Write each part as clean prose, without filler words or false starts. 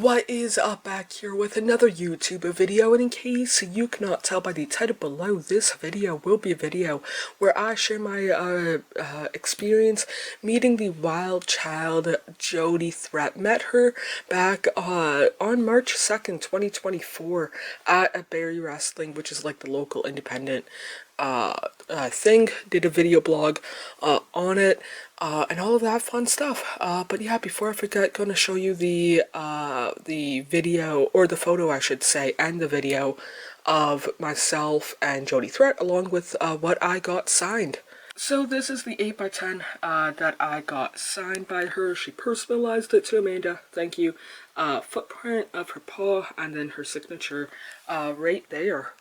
What is up, back here with another YouTube video, and in case you cannot tell by the title below, this video will be a video where I share my experience meeting the wild child Jody Threat. Met her back on March 2nd, 2024 at a Barry Wrestling, which is like the local independent thing. Did a video blog on it and all of that fun stuff. But yeah, before I forget, gonna show you the video, or the photo I should say, and the video of myself and Jody Threat along with what I got signed. So this is the 8x10 that I got signed by her. She personalized it to Amanda, thank you. Footprint of her paw and then her signature right there.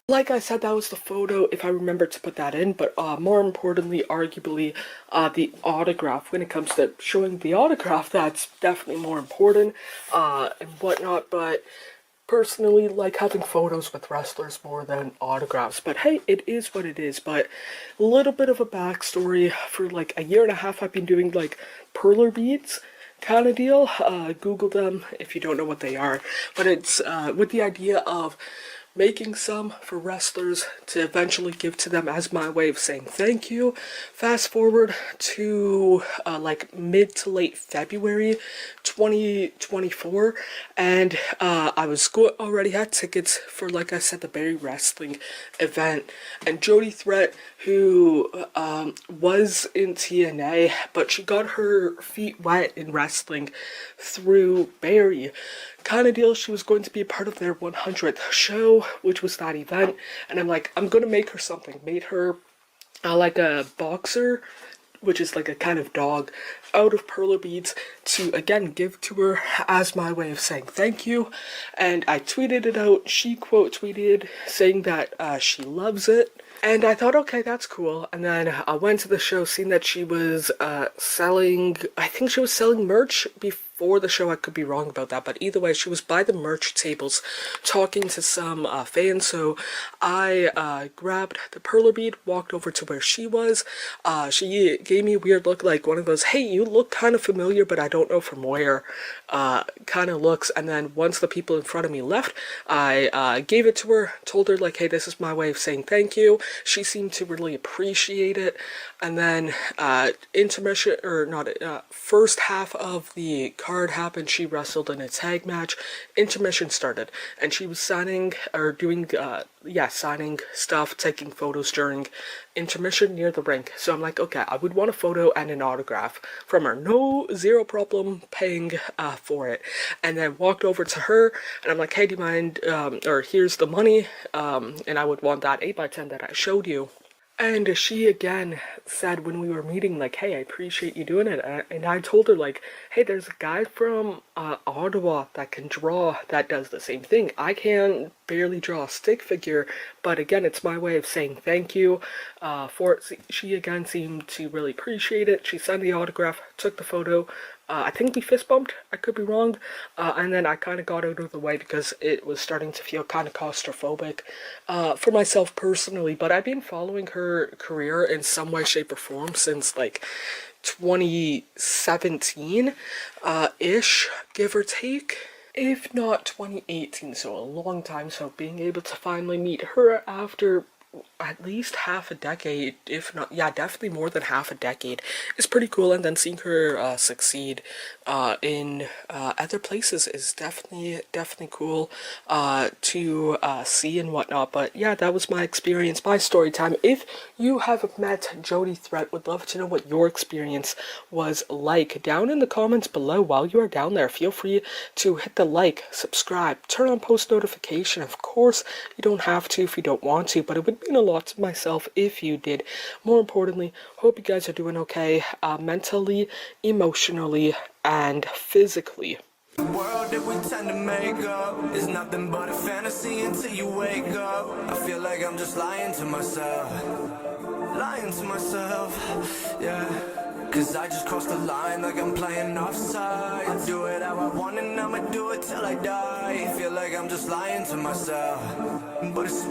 Like I said, that was the photo, if I remember to put that in, but more importantly, arguably, the autograph. When it comes to showing the autograph, that's definitely more important and whatnot, but personally, like having photos with wrestlers more than autographs. But hey, it is what it is. But a little bit of a backstory. For like a year and a half, I've been doing like perler beads kind of deal. Google them if you don't know what they are. But it's with the idea of making some for wrestlers to eventually give to them as my way of saying thank you. Fast forward to like mid to late February 2024, and I was already had tickets for, like I said, the Barry Wrestling event, and Jody Threat, who was in TNA, but she got her feet wet in wrestling through Barry kind of deal. She was going to be a part of their 100th show, which was that event, and I'm like, I'm gonna make her something. Made her like a boxer, which is like a kind of dog, out of perler beads to again give to her as my way of saying thank you. And I tweeted it out. She quote tweeted saying that she loves it. And I thought, okay, that's cool. And then I went to the show, seeing that she was selling, I think she was selling merch before the show. I could be wrong about that, but either way, she was by the merch tables talking to some fans. So I grabbed the perler bead, walked over to where she was. She gave me a weird look, like one of those, hey, you look kind of familiar, but I don't know from where kind of looks. And then once the people in front of me left, I gave it to her, told her like, hey, this is my way of saying thank you. She seemed to really appreciate it. And then intermission, or not, first half of the card happened. She wrestled in a tag match. Intermission started, and she was signing, or doing signing stuff, taking photos during intermission near the ring. So I'm like, okay, I would want a photo and an autograph from her. Zero problem paying for it. And then walked over to her, and I'm like, hey, do you mind, or here's the money, and I would want that 8x10 that I showed you. And she again said when we were meeting, like, hey, I appreciate you doing it. And I told her, like, hey, there's a guy from Ottawa that can draw that does the same thing. I can barely draw a stick figure, but again, it's my way of saying thank you for it. She again seemed to really appreciate it. She signed the autograph, took the photo. I think we fist bumped, I could be wrong, and then I kind of got out of the way because it was starting to feel kind of claustrophobic for myself personally. But I've been following her career in some way, shape, or form since like 2017 ish, give or take, if not 2018, so a long time. So being able to finally meet her after at least half a decade, if not, yeah, definitely more than half a decade, is pretty cool. And then seeing her succeed in other places is definitely cool to see and whatnot. But yeah, that was my experience, my story time. If you have met Jody Threat, would love to know what your experience was like. Down in the comments below, while you are down there, feel free to hit the like, subscribe, turn on post notification. Of course, you don't have to if you don't want to, but it would mean a lot to myself if you did. More importantly, hope you guys are doing okay, mentally, emotionally, and physically. The world that we tend to make up is nothing but a fantasy until you wake up. I feel like I'm just lying to myself, yeah. Cause I just crossed the line like I'm playing offside. I do it how I want and I'ma do it till I die. Feel like I'm just lying to myself, but it's